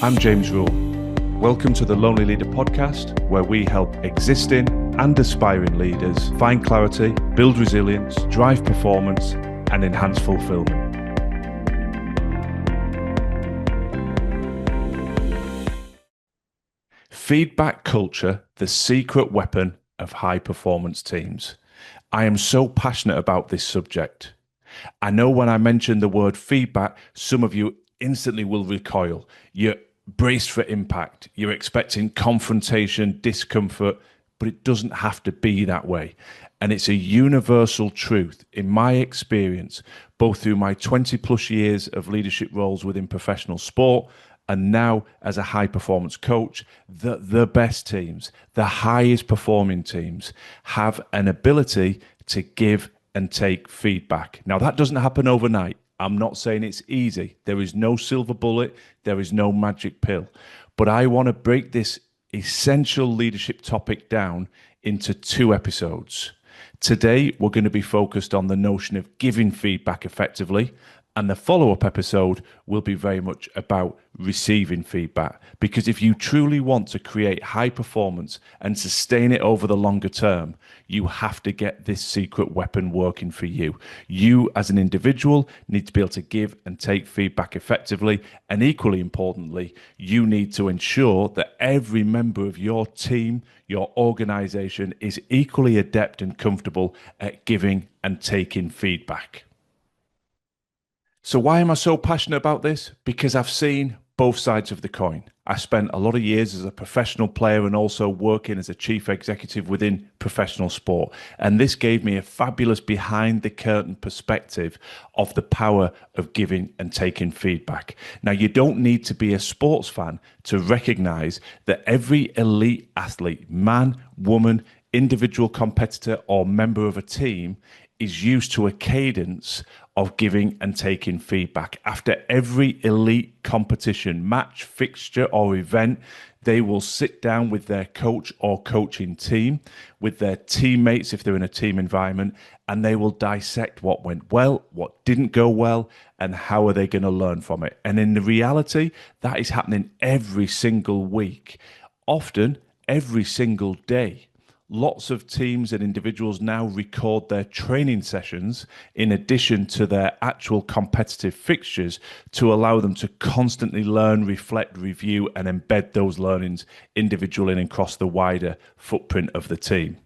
I'm James Rule. Welcome to the Lonely Leader podcast, where we help existing and aspiring leaders find clarity, build resilience, drive performance, and enhance fulfillment. Feedback culture, the secret weapon of high-performance teams. I am so passionate about this subject. I know when I mention the word feedback, some of you instantly will recoil. You're braced for impact. You're expecting confrontation, discomfort, but it doesn't have to be that way. And it's a universal truth, in my experience, both through my 20 plus years of leadership roles within professional sport and now as a high performance coach, that the best teams, the highest performing teams, have an ability to give and take feedback. Now, that doesn't happen overnight. I'm not saying it's easy. There is no silver bullet. There is no magic pill. But I want to break this essential leadership topic down into 2 episodes. Today, we're going to be focused on the notion of giving feedback effectively. And the follow-up episode will be very much about receiving feedback. Because if you truly want to create high performance and sustain it over the longer term, you have to get this secret weapon working for you. You as an individual need to be able to give and take feedback effectively. And equally importantly, you need to ensure that every member of your team, your organization, is equally adept and comfortable at giving and taking feedback. So why am I so passionate about this? Because I've seen both sides of the coin. I spent a lot of years as a professional player and also working as a chief executive within professional sport. And this gave me a fabulous behind the curtain perspective of the power of giving and taking feedback. Now, you don't need to be a sports fan to recognize that every elite athlete, man, woman, individual competitor, or member of a team is used to a cadence of giving and taking feedback. After every elite competition, match, fixture, or event, they will sit down with their coach or coaching team, with their teammates if they're in a team environment, and they will dissect what went well, what didn't go well, and how are they going to learn from it. And in the reality, that is happening every single week, often every single day. Lots of teams and individuals now record their training sessions in addition to their actual competitive fixtures to allow them to constantly learn, reflect, review, and embed those learnings individually and across the wider footprint of the team.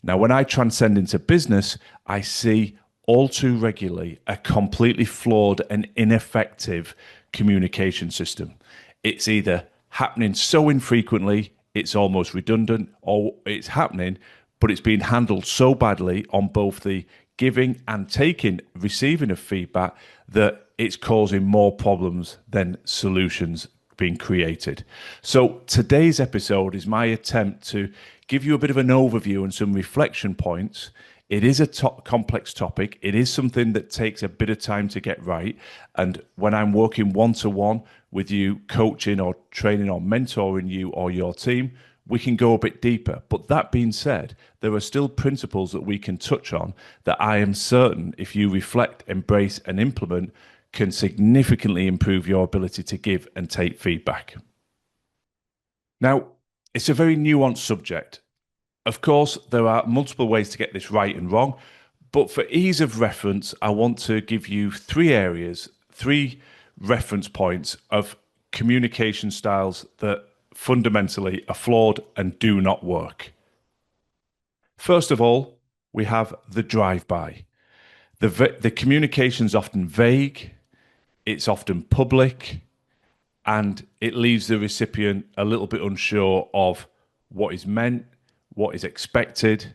Now, when I transcend into business, I see all too regularly a completely flawed and ineffective communication system. It's either happening so infrequently, it's almost redundant, or it's happening, but it's being handled so badly on both the giving and taking, receiving of feedback that it's causing more problems than solutions being created. So today's episode is my attempt to give you a bit of an overview and some reflection points. It is a complex topic. It is something that takes a bit of time to get right. And when I'm working one-to-one with you, coaching or training or mentoring you or your team, we can go a bit deeper. But that being said, there are still principles that we can touch on that I am certain, if you reflect, embrace, and implement, can significantly improve your ability to give and take feedback. Now, it's a very nuanced subject. Of course, there are multiple ways to get this right and wrong, but for ease of reference, I want to give you 3 areas, 3 reference points of communication styles that fundamentally are flawed and do not work. First of all, we have the drive-by. The communication's often vague, it's often public, and it leaves the recipient a little bit unsure of what is meant, what is expected,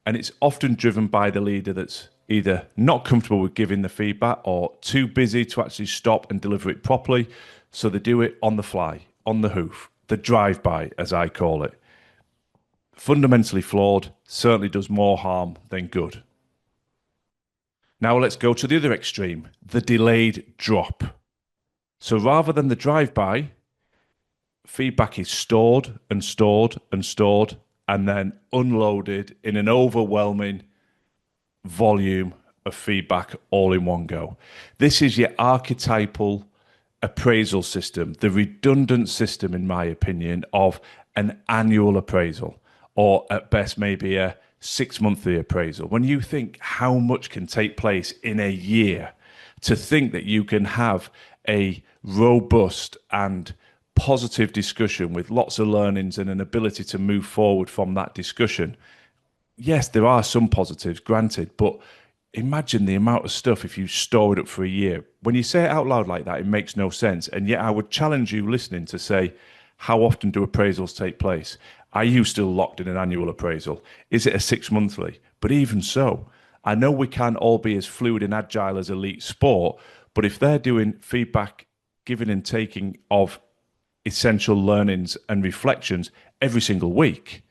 and it's often driven by the leader that's either not comfortable with giving the feedback or too busy to actually stop and deliver it properly, so they do it on the fly, on the hoof, the drive-by, as I call it. Fundamentally flawed, certainly does more harm than good. Now let's go to the other extreme, the delayed drop. So rather than the drive-by, feedback is stored and stored and stored, and then unloaded in an overwhelming volume of feedback all in one go. This is your archetypal appraisal system, the redundant system, in my opinion, of an annual appraisal, or at best maybe a 6 monthly appraisal. When you think how much can take place in a year, to think that you can have a robust and positive discussion with lots of learnings and an ability to move forward from that discussion. Yes, there are some positives, granted, but imagine the amount of stuff if you store it up for a year. When you say it out loud like that, it makes no sense. And yet I would challenge you listening to say, how often do appraisals take place? Are you still locked in an annual appraisal? Is it a 6 monthly? But even so, I know we can't all be as fluid and agile as elite sport, but if they're doing feedback, giving and taking of essential learnings and reflections every single week,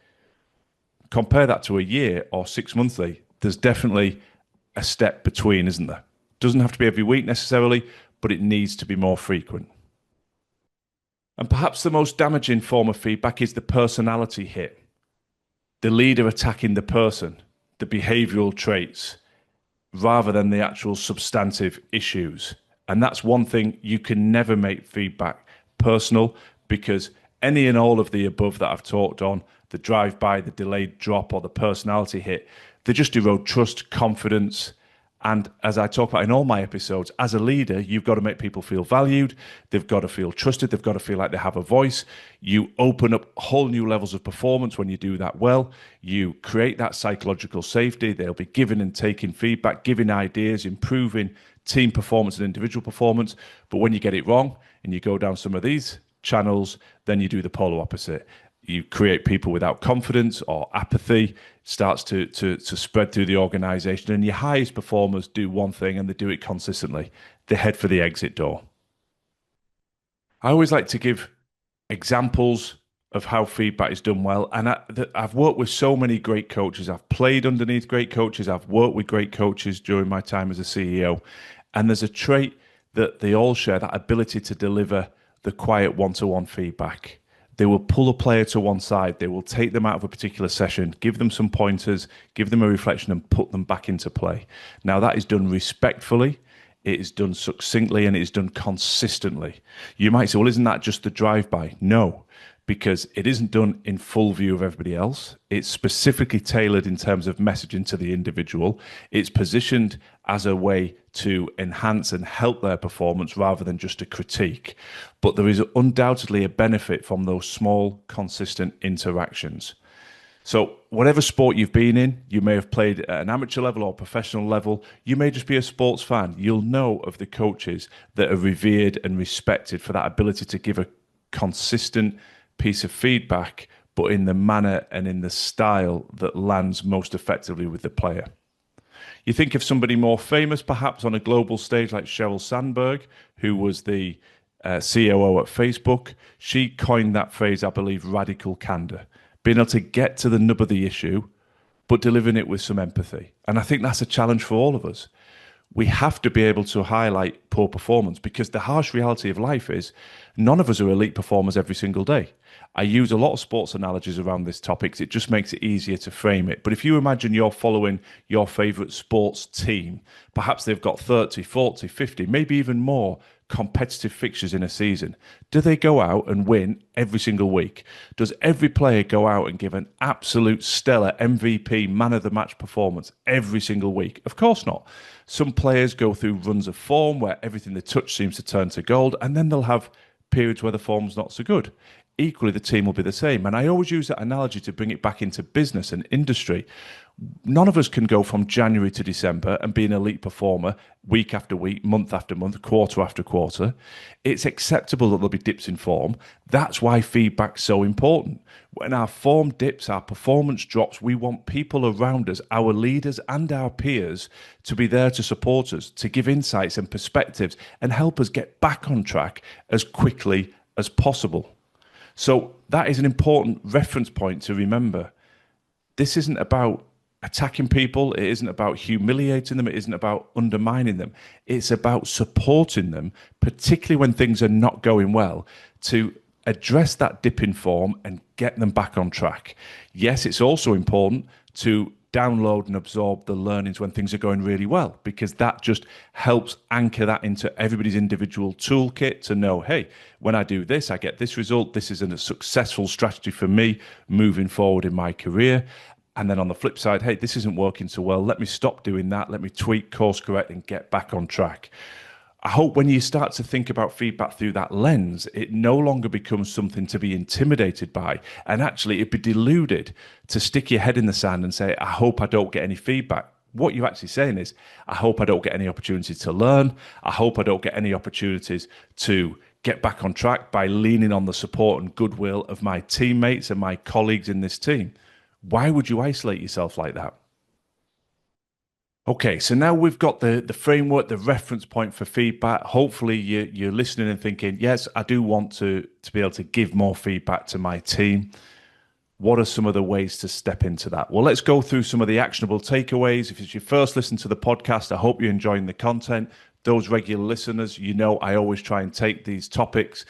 compare that to a year or 6 monthly, there's definitely a step between, isn't there? Doesn't have to be every week necessarily, but it needs to be more frequent. And perhaps the most damaging form of feedback is the personality hit. The leader attacking the person, the behavioral traits, rather than the actual substantive issues. And that's one thing you can never make feedback personal, because any and all of the above that I've talked on, the drive-by, the delayed drop, or the personality hit, they just erode trust, confidence. And as I talk about in all my episodes, as a leader, you've got to make people feel valued. They've got to feel trusted. They've got to feel like they have a voice. You open up whole new levels of performance when you do that well. You create that psychological safety. They'll be giving and taking feedback, giving ideas, improving team performance and individual performance. But when you get it wrong and you go down some of these channels, then you do the polar opposite. You create people without confidence, or apathy starts to spread through the organization. And your highest performers do one thing, and they do it consistently. They head for the exit door. I always like to give examples of how feedback is done well. And I've worked with so many great coaches. I've played underneath great coaches. I've worked with great coaches during my time as a CEO. And there's a trait that they all share, that ability to deliver the quiet one-to-one feedback. They will pull a player to one side. They will take them out of a particular session, give them some pointers, give them a reflection, and put them back into play. Now, that is done respectfully, it is done succinctly, and it is done consistently. You might say, well, isn't that just the drive-by? No, because it isn't done in full view of everybody else. It's specifically tailored in terms of messaging to the individual. It's positioned as a way to enhance and help their performance rather than just a critique. But there is undoubtedly a benefit from those small, consistent interactions. So whatever sport you've been in, you may have played at an amateur level or professional level, you may just be a sports fan. You'll know of the coaches that are revered and respected for that ability to give a consistent piece of feedback, but in the manner and in the style that lands most effectively with the player. You think of somebody more famous, perhaps on a global stage, like Sheryl Sandberg, who was the COO at Facebook. She coined that phrase, I believe, radical candor, being able to get to the nub of the issue, but delivering it with some empathy. And I think that's a challenge for all of us. We have to be able to highlight poor performance, because the harsh reality of life is none of us are elite performers every single day. I use a lot of sports analogies around this topic. It just makes it easier to frame it. But if you imagine you're following your favorite sports team, perhaps they've got 30, 40, 50, maybe even more competitive fixtures in a season. Do they go out and win every single week? Does every player go out and give an absolute stellar MVP, man of the match performance every single week? Of course not. Some players go through runs of form where everything they touch seems to turn to gold, and then they'll have periods where the form's not so good. Equally, the team will be the same. And I always use that analogy to bring it back into business and industry. None of us can go from January to December and be an elite performer week after week, month after month, quarter after quarter. It's acceptable that there'll be dips in form. That's why feedback's so important. When our form dips, our performance drops, we want people around us, our leaders and our peers, to be there to support us, to give insights and perspectives and help us get back on track as quickly as possible. So that is an important reference point to remember. This isn't about attacking people. It isn't about humiliating them. It isn't about undermining them. It's about supporting them, particularly when things are not going well, to address that dip in form and get them back on track. Yes, it's also important to download and absorb the learnings when things are going really well, because that just helps anchor that into everybody's individual toolkit to know, hey, when I do this, I get this result. This is a successful strategy for me moving forward in my career. And then on the flip side, hey, this isn't working so well. Let me stop doing that. Let me tweak, course correct, and get back on track. I hope when you start to think about feedback through that lens, it no longer becomes something to be intimidated by, and actually it'd be deluded to stick your head in the sand and say, I hope I don't get any feedback. What you're actually saying is, I hope I don't get any opportunities to learn. I hope I don't get any opportunities to get back on track by leaning on the support and goodwill of my teammates and my colleagues in this team. Why would you isolate yourself like that? Okay, so now we've got the framework, the reference point for feedback. Hopefully you're listening and thinking, yes, I do want to be able to give more feedback to my team. What are some of the ways to step into that? Well, let's go through some of the actionable takeaways. If it's your first listen to the podcast, I hope you're enjoying the content. Those regular listeners, you know I always try and take these topics,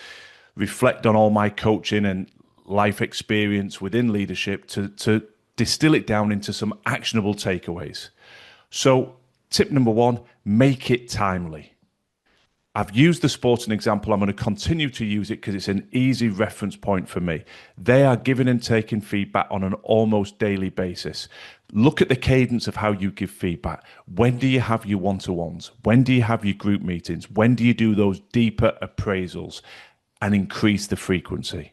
reflect on all my coaching and life experience within leadership to distill it down into some actionable takeaways. So tip number one, make it timely. I've used the sporting example. I'm going to continue to use it because it's an easy reference point for me. They are giving and taking feedback on an almost daily basis. Look at the cadence of how you give feedback. When do you have your one-to-ones? When do you have your group meetings? When do you do those deeper appraisals and increase the frequency?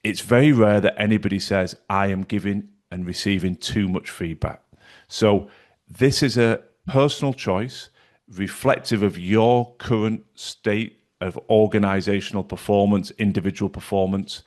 It's very rare that anybody says, I am giving and receiving too much feedback. So this is a personal choice reflective of your current state of organizational performance, individual performance.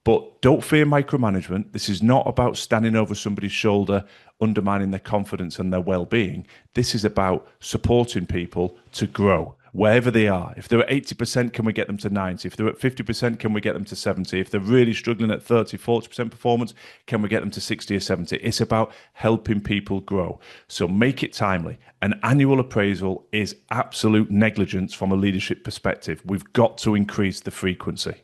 But don't fear micromanagement. This is not about standing over somebody's shoulder, undermining their confidence and their well-being. This is about supporting people to grow wherever they are. If they're at 80%, can we get them to 90? If they're at 50%, can we get them to 70? If they're really struggling at 30, 40% performance, can we get them to 60 or 70? It's about helping people grow. So make it timely. An annual appraisal is absolute negligence from a leadership perspective. We've got to increase the frequency.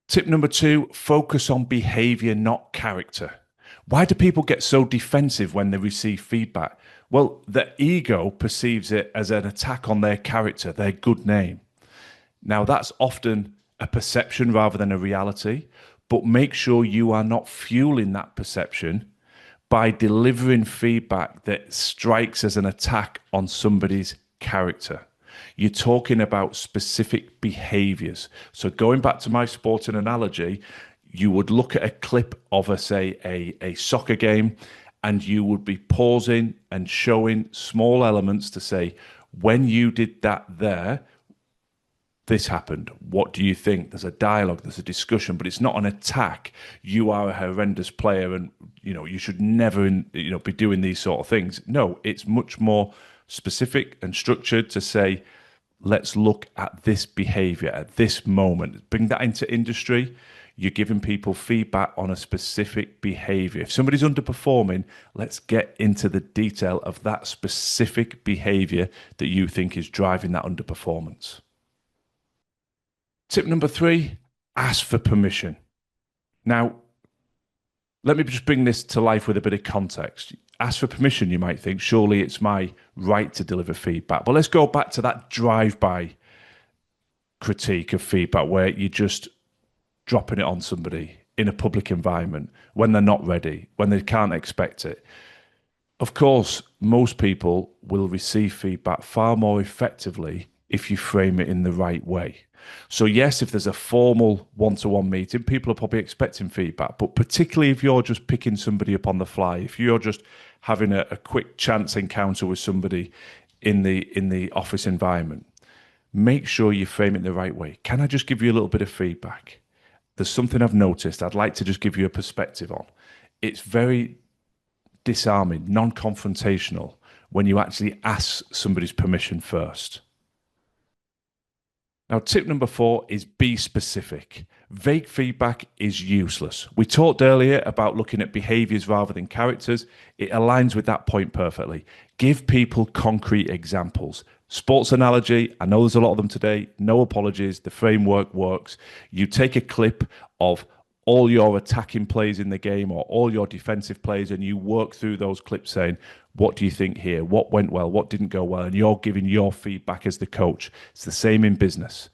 Tip number two, focus on behavior, not character. Why do people get so defensive when they receive feedback? Well, the ego perceives it as an attack on their character, their good name. Now, that's often a perception rather than a reality, but make sure you are not fueling that perception by delivering feedback that strikes as an attack on somebody's character. You're talking about specific behaviors. So going back to my sporting analogy, you would look at a clip of, a soccer game, and you would be pausing and showing small elements to say, when you did that there, this happened. What do you think? There's a dialogue, there's a discussion, but it's not an attack. You are a horrendous player and you should never be doing these sort of things. No, it's much more specific and structured to say, let's look at this behavior at this moment. Bring that into industry. You're giving people feedback on a specific behavior. If somebody's underperforming, let's get into the detail of that specific behavior that you think is driving that underperformance. Tip number three, ask for permission. Now, let me just bring this to life with a bit of context. Ask for permission, you might think, surely it's my right to deliver feedback. But let's go back to that drive-by critique of feedback where you just dropping it on somebody in a public environment when they're not ready, when they can't expect it. Of course, most people will receive feedback far more effectively if you frame it in the right way. So yes, if there's a formal one-to-one meeting, people are probably expecting feedback, but particularly if you're just picking somebody up on the fly, if you're just having a quick chance encounter with somebody in the office environment, make sure you frame it the right way. Can I just give you a little bit of feedback? There's something I've noticed I'd like to just give you a perspective on. It's very disarming, non-confrontational when you actually ask somebody's permission first. Now, tip number 4 is be specific. Vague feedback is useless. We talked earlier about looking at behaviors rather than characters. It aligns with that point perfectly. Give people concrete examples. Sports analogy, I know there's a lot of them today. No apologies. The framework works. You take a clip of all your attacking plays in the game or all your defensive plays, and you work through those clips saying, what do you think here? What went well? What didn't go well? And you're giving your feedback as the coach. It's the same in business.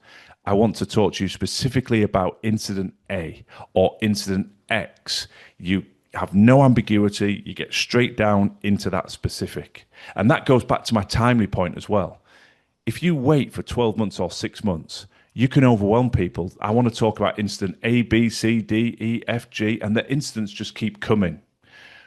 I want to talk to you specifically about incident A or incident X. You have no ambiguity. You get straight down into that specific. And that goes back to my timely point as well. If you wait for 12 months or 6 months, you can overwhelm people. I want to talk about incident A, B, C, D, E, F, G, and the incidents just keep coming.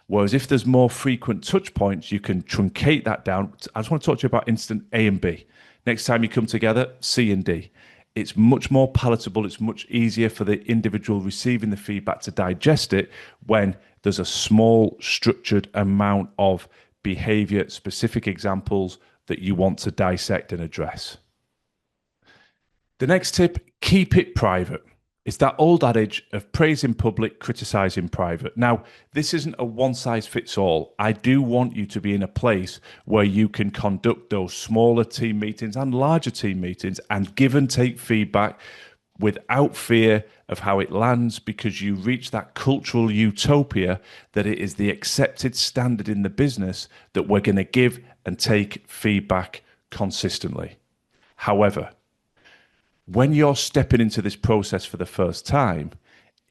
Whereas if there's more frequent touch points, you can truncate that down. I just want to talk to you about incident A and B. Next time you come together, C and D. It's much more palatable. It's much easier for the individual receiving the feedback to digest it when there's a small structured amount of behavior, specific examples that you want to dissect and address. The next tip, keep it private. It's that old adage of praise in public, criticize in private. Now, this isn't a one size fits all. I do want you to be in a place where you can conduct those smaller team meetings and larger team meetings and give and take feedback without fear of how it lands, because you reach that cultural utopia that it is the accepted standard in the business that we're going to give and take feedback consistently. However, when you're stepping into this process for the first time,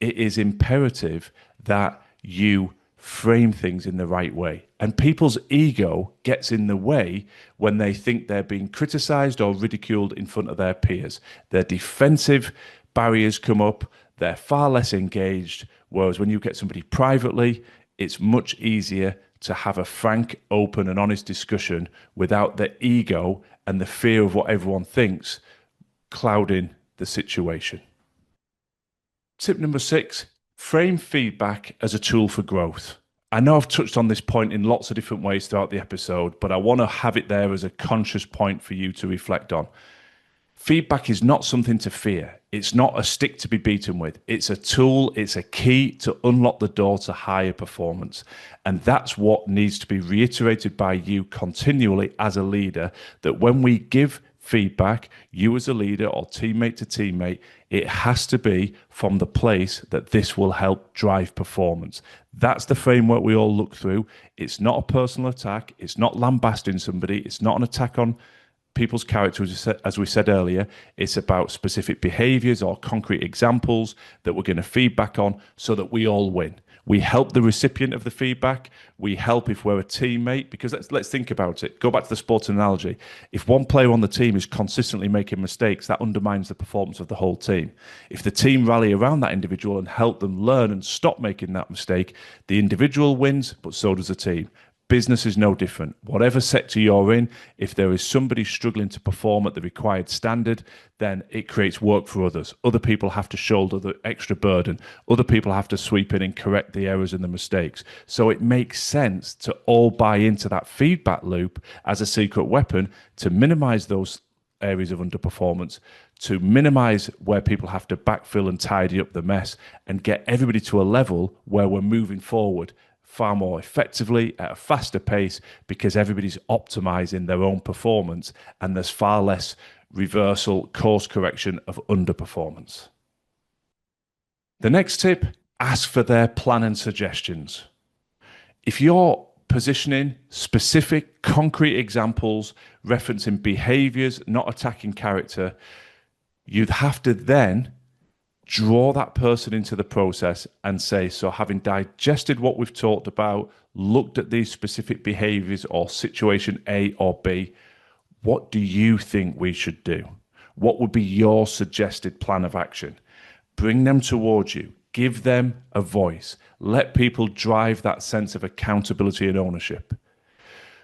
it is imperative that you frame things in the right way. And people's ego gets in the way when they think they're being criticized or ridiculed in front of their peers. Their defensive barriers come up, they're far less engaged. Whereas when you get somebody privately, it's much easier to have a frank, open, and honest discussion without the ego and the fear of what everyone thinks clouding the situation. Tip number 6, frame feedback as a tool for growth. I know I've touched on this point in lots of different ways throughout the episode, but I want to have it there as a conscious point for you to reflect on. Feedback is not something to fear. It's not a stick to be beaten with. It's a tool. It's a key to unlock the door to higher performance. And that's what needs to be reiterated by you continually as a leader, that when we give feedback, you as a leader or teammate to teammate, it has to be from the place that this will help drive performance. That's the framework we all look through. It's not a personal attack. It's not lambasting somebody. It's not an attack on people's character, as we said earlier. It's about specific behaviors or concrete examples that we're going to feedback on so that we all win. We help the recipient of the feedback. We help if we're a teammate, because let's think about it. Go back to the sports analogy. If one player on the team is consistently making mistakes, that undermines the performance of the whole team. If the team rally around that individual and help them learn and stop making that mistake, the individual wins, but so does the team. Business is no different. Whatever sector you're in, if there is somebody struggling to perform at the required standard, then it creates work for others. Other people have to shoulder the extra burden. Other people have to sweep in and correct the errors and the mistakes. So it makes sense to all buy into that feedback loop as a secret weapon to minimize those areas of underperformance, to minimize where people have to backfill and tidy up the mess, and get everybody to a level where we're moving forward far more effectively at a faster pace, because everybody's optimizing their own performance and there's far less reversal, course correction of underperformance. The next tip, ask for their plan and suggestions. If you're positioning specific concrete examples referencing behaviors, not attacking character, you'd have to then draw that person into the process and say, so having digested what we've talked about, looked at these specific behaviors or situation A or B, what do you think we should do? What would be your suggested plan of action? Bring them towards you. Give them a voice. Let people drive that sense of accountability and ownership,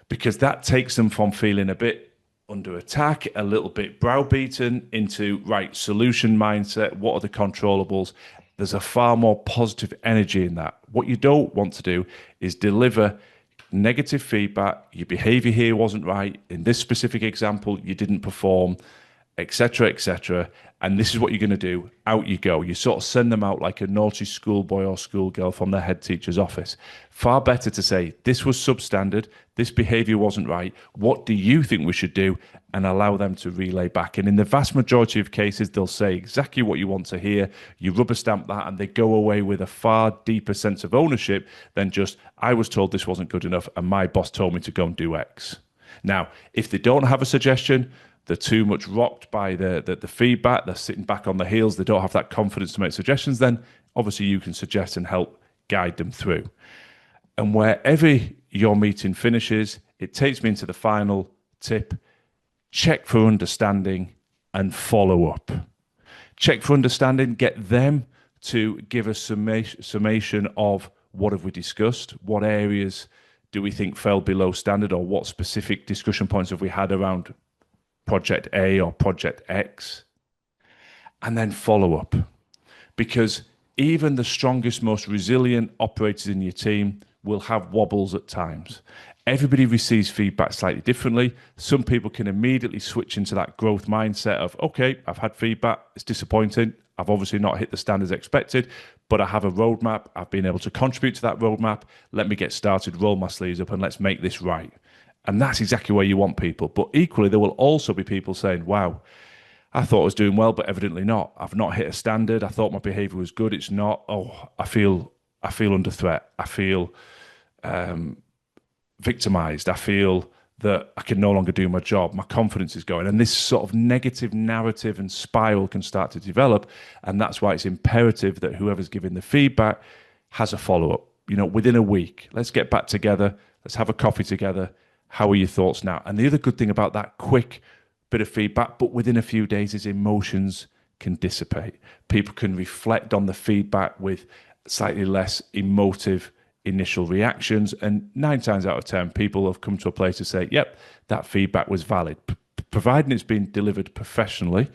because that takes them from feeling a bit under attack, a little bit browbeaten, into right solution mindset. What are the controllables? There's a far more positive energy in that. What you don't want to do is deliver negative feedback. Your behavior here wasn't right. In this specific example, you didn't perform, etc., etc. And this is what you're going to do. Out you go. You sort of send them out like a naughty schoolboy or schoolgirl from their head teacher's office. Far better to say, this was substandard, this behavior wasn't right. What do you think we should do? And allow them to relay back. And in the vast majority of cases, they'll say exactly what you want to hear. You rubber stamp that, and they go away with a far deeper sense of ownership than just, I was told this wasn't good enough, and my boss told me to go and do X. Now, if they don't have a suggestion, they're too much rocked by the feedback, they're sitting back on their heels, they don't have that confidence to make suggestions, then obviously you can suggest and help guide them through. And wherever your meeting finishes, it takes me into the final tip: check for understanding and follow up. Check for understanding, get them to give a summation of what have we discussed, what areas do we think fell below standard, or what specific discussion points have we had around project A or project X, and then follow up. Because even the strongest, most resilient operators in your team will have wobbles at times. Everybody receives feedback slightly differently. Some people can immediately switch into that growth mindset of, okay, I've had feedback, it's disappointing, I've obviously not hit the standards expected, but I have a roadmap, I've been able to contribute to that roadmap, let me get started, roll my sleeves up, and let's make this right. And that's exactly where you want people. But equally, there will also be people saying, wow, I thought I was doing well, but evidently not. I've not hit a standard. I thought my behavior was good. It's not. Oh, I feel under threat. I feel victimized. I feel that I can no longer do my job. My confidence is going. And this sort of negative narrative and spiral can start to develop. And that's why it's imperative that whoever's giving the feedback has a follow-up. Within a week, let's get back together. Let's have a coffee together. How are your thoughts now? And the other good thing about that quick bit of feedback, but within a few days, is emotions can dissipate. People can reflect on the feedback with slightly less emotive initial reactions. And 9 times out of 10, people have come to a place to say, yep, that feedback was valid. Providing it's been delivered professionally,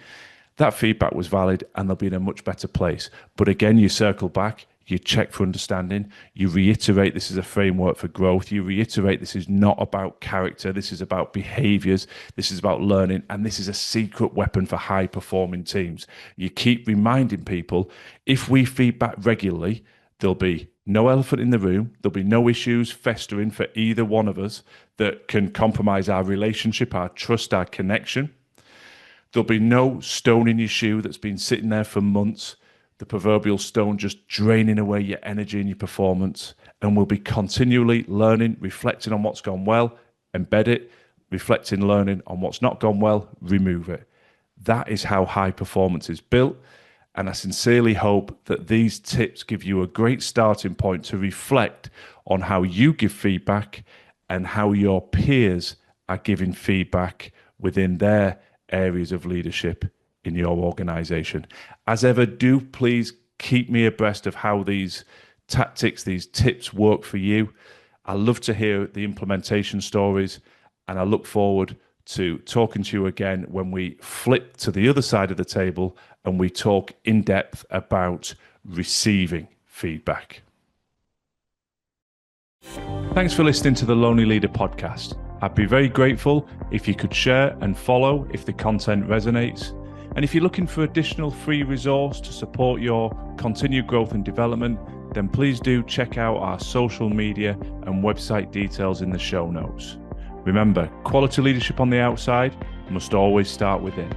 that feedback was valid, and they'll be in a much better place. But again, you circle back, you check for understanding, you reiterate this is a framework for growth, you reiterate this is not about character, this is about behaviors, this is about learning, and this is a secret weapon for high-performing teams. You keep reminding people, if we feedback regularly, there'll be no elephant in the room, there'll be no issues festering for either one of us that can compromise our relationship, our trust, our connection. There'll be no stone in your shoe that's been sitting there for months, the proverbial stone just draining away your energy and your performance. And we'll be continually learning, reflecting on what's gone well, embed it, reflecting, learning on what's not gone well, remove it. That is how high performance is built. And I sincerely hope that these tips give you a great starting point to reflect on how you give feedback and how your peers are giving feedback within their areas of leadership in your organization. As ever, do please keep me abreast of how these tactics, these tips work for you. I love to hear the implementation stories, and I look forward to talking to you again when we flip to the other side of the table and we talk in depth about receiving feedback. Thanks for listening to the Lonely Leader podcast. I'd be very grateful if you could share and follow if the content resonates. And if you're looking for additional free resource to support your continued growth and development, then please do check out our social media and website details in the show notes. Remember, quality leadership on the outside must always start within.